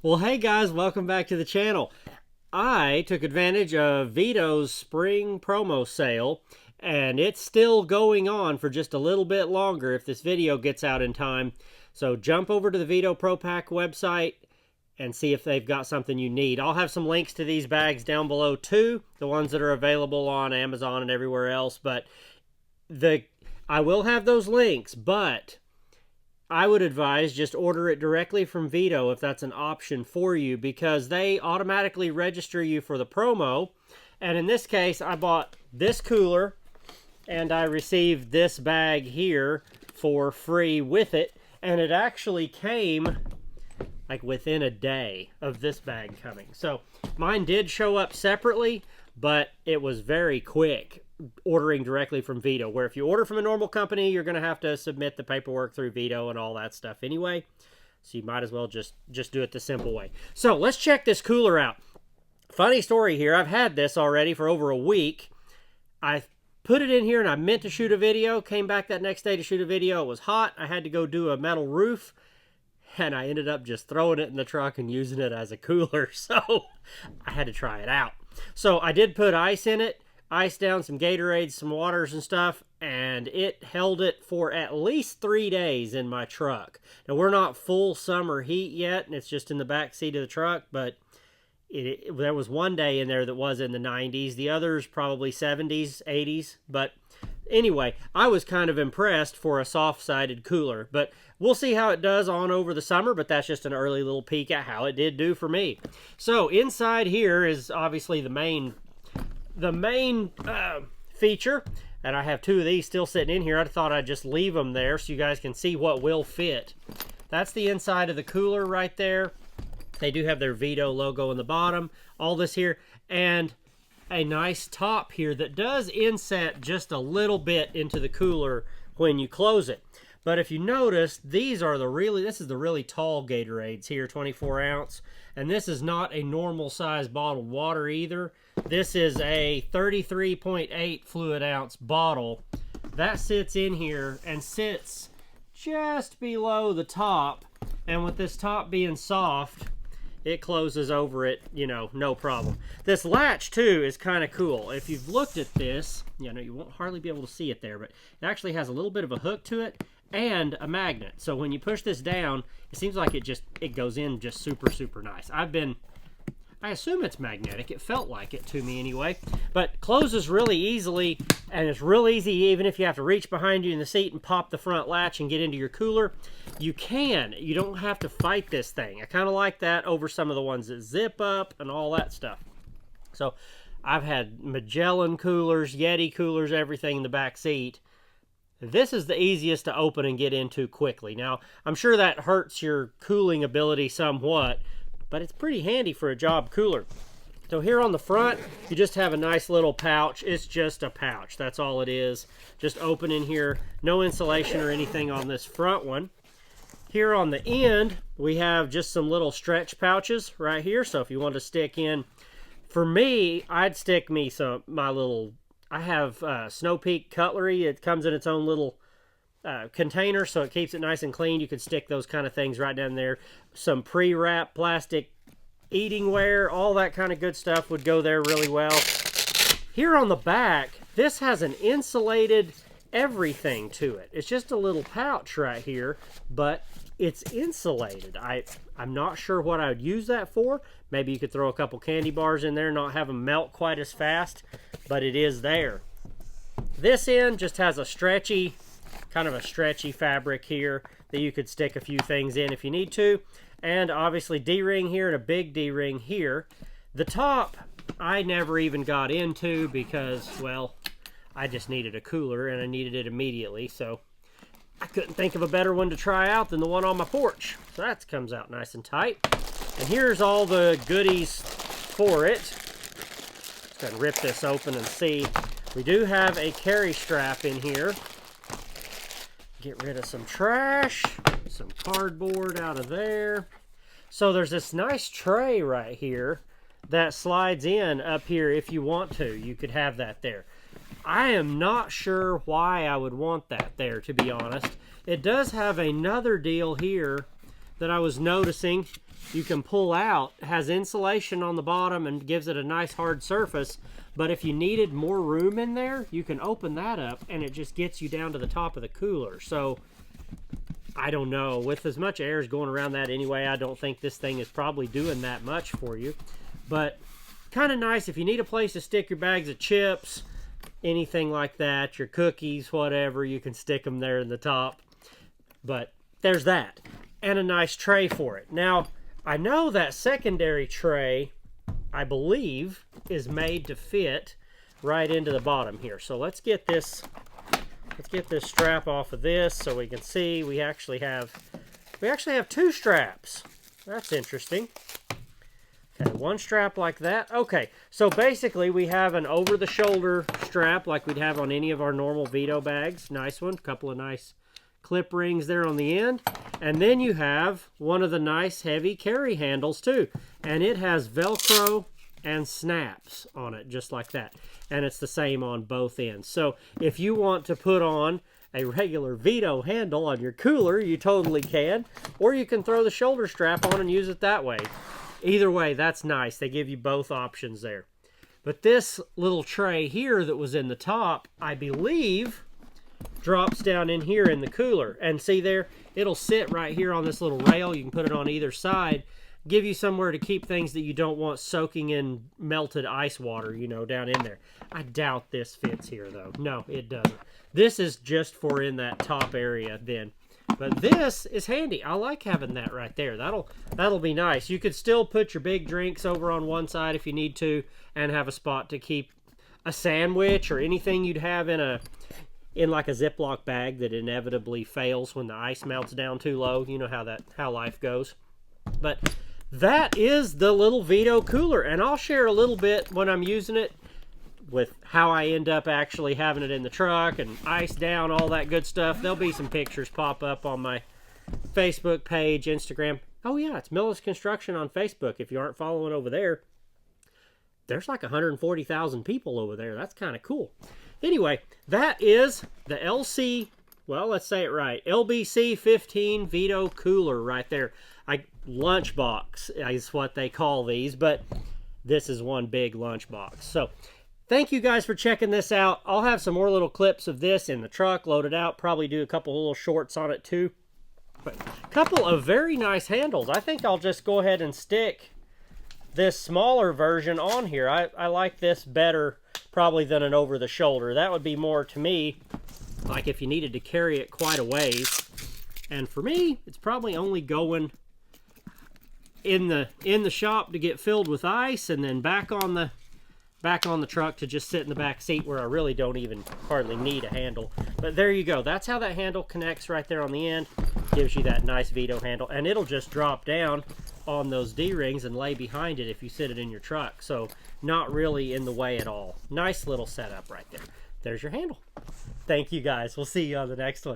Well, hey guys, welcome back to the channel. I took advantage of Veto's spring promo sale, and it's still going on for just a little bit longer if this video gets out in time. So jump over to the Veto Pro Pack website and see if they've got something you need. I'll have some links to these bags down below too, the ones that are available on Amazon and everywhere else. But I will have those links, but I would advise just order it directly from Veto if that's an option for you, because they automatically register you for the promo. And in this case, I bought this cooler and I received this bag here for free with it. And it actually came like within a day of this bag coming. So mine did show up separately, but it was very quick ordering directly from Veto, where if you order from a normal company, you're going to have to submit the paperwork through Veto and all that stuff anyway. So you might as well just do it the simple way. So let's check this cooler out. Funny story here. I've had this already for over a week. I put it in here and I meant to shoot a video. Came back that next day to shoot a video. It was hot. I had to go do a metal roof, and I ended up just throwing it in the truck and using it as a cooler. So I had to try it out. So I did put ice in it. Ice down some Gatorades, some waters and stuff, and it held it for at least 3 days in my truck. Now, we're not full summer heat yet, and it's just in the back seat of the truck, but there was one day in there that was in the 90s. The others probably 70s, 80s. But anyway, I was kind of impressed for a soft-sided cooler. But we'll see how it does on over the summer, but that's just an early little peek at how it did do for me. So inside here is obviously the main feature, and I have 2 of these still sitting in here. I thought I'd just leave them there so you guys can see what will fit. That's the inside of the cooler right there. They do have their Veto logo in the bottom, all this here, and a nice top here that does inset just a little bit into the cooler when you close it. But if you notice, this is the really tall Gatorades here, 24 ounce. And this is not a normal size bottled water either. This is a 33.8 fluid ounce bottle that sits in here and sits just below the top. And with this top being soft, it closes over it, no problem. This latch too is kind of cool. If you've looked at this, you won't hardly be able to see it there, but it actually has a little bit of a hook to it and a magnet. So when you push this down, it seems like it goes in just super, super nice. I assume it's magnetic. It felt like it to me anyway. But closes really easily, and it's real easy even if you have to reach behind you in the seat and pop the front latch and get into your cooler. You can. You don't have to fight this thing. I kind of like that over some of the ones that zip up and all that stuff. So I've had Magellan coolers, Yeti coolers, everything in the back seat. This is the easiest to open and get into quickly. Now, I'm sure that hurts your cooling ability somewhat, but it's pretty handy for a job cooler. So here on the front, you just have a nice little pouch. It's just a pouch. That's all it is. Just open in here. No insulation or anything on this front one. Here on the end, we have just some little stretch pouches right here. So if you want to stick in, for me, I'd stick me I have Snow Peak cutlery. It comes in its own little container, so it keeps it nice and clean. You could stick those kind of things right down there. Some pre-wrap plastic eating ware, all that kind of good stuff would go there really well. Here on the back, this has an insulated everything to it. It's just a little pouch right here, but it's insulated. I'm not sure what I would use that for. Maybe you could throw a couple candy bars in there, not have them melt quite as fast, but it is there. This end just has kind of a stretchy fabric here that you could stick a few things in if you need to. And obviously D-ring here and a big D-ring here. The top I never even got into because, well, I just needed a cooler and I needed it immediately, so I couldn't think of a better one to try out than the one on my porch. So that comes out nice and tight. And here's all the goodies for it. Just gonna rip this open and see. We do have a carry strap in here. Get rid of some trash, some cardboard out of there. So there's this nice tray right here that slides in up here if you want to. You could have that there. I am not sure why I would want that there, to be honest. It does have another deal here that I was noticing you can pull out. It has insulation on the bottom and gives it a nice hard surface. But if you needed more room in there, you can open that up and it just gets you down to the top of the cooler. So I don't know, with as much air as going around that anyway, I don't think this thing is probably doing that much for you. But kind of nice if you need a place to stick your bags of chips, anything like that, your cookies, whatever, you can stick them there in the top. But there's that, and a nice tray for it. Now, I know that secondary tray, I believe, is made to fit right into the bottom here. So let's get this strap off of this so we can see we actually have two straps. That's interesting. Okay, one strap like that. Okay, so basically we have an over-the-shoulder strap like we'd have on any of our normal Veto bags. Nice one, couple of nice clip rings there on the end. And then you have one of the nice heavy carry handles too. And it has Velcro and snaps on it, just like that. And it's the same on both ends. So if you want to put on a regular Veto handle on your cooler, you totally can. Or you can throw the shoulder strap on and use it that way. Either way, that's nice. They give you both options there. But this little tray here that was in the top, I believe, drops down in here in the cooler. And see there, it'll sit right here on this little rail. You can put it on either side. Give you somewhere to keep things that you don't want soaking in melted ice water, you know, down in there. I doubt this fits here, though. No, it doesn't. This is just for in that top area then. But this is handy. I like having that right there. That'll be nice. You could still put your big drinks over on one side if you need to, and have a spot to keep a sandwich or anything you'd have in like a Ziploc bag that inevitably fails when the ice melts down too low. You know how life goes. But that is the little Veto cooler, and I'll share a little bit when I'm using it with how I end up actually having it in the truck and ice down, all that good stuff. There'll be some pictures pop up on my Facebook page, Instagram. Oh yeah, it's Millis Construction on Facebook. If you aren't following over there, there's like 140,000 people over there. That's kind of cool. Anyway, that is the let's say it right, LBC 15 Veto cooler right there. Lunchbox is what they call these, but this is one big lunchbox. So thank you guys for checking this out. I'll have some more little clips of this in the truck loaded out. Probably do a couple little shorts on it too. But a couple of very nice handles. I think I'll just go ahead and stick this smaller version on here. I like this better probably than an over the shoulder. That would be more to me like if you needed to carry it quite a ways. And for me, it's probably only going in the shop to get filled with ice, and then back on the truck to just sit in the back seat where I really don't even hardly need a handle. But there you go. That's how that handle connects right there on the end. Gives you that nice Veto handle, and it'll just drop down on those D-rings and lay behind it if you sit it in your truck. So not really in the way at all. Nice little setup right there. There's your handle. Thank you guys. We'll see you on the next one.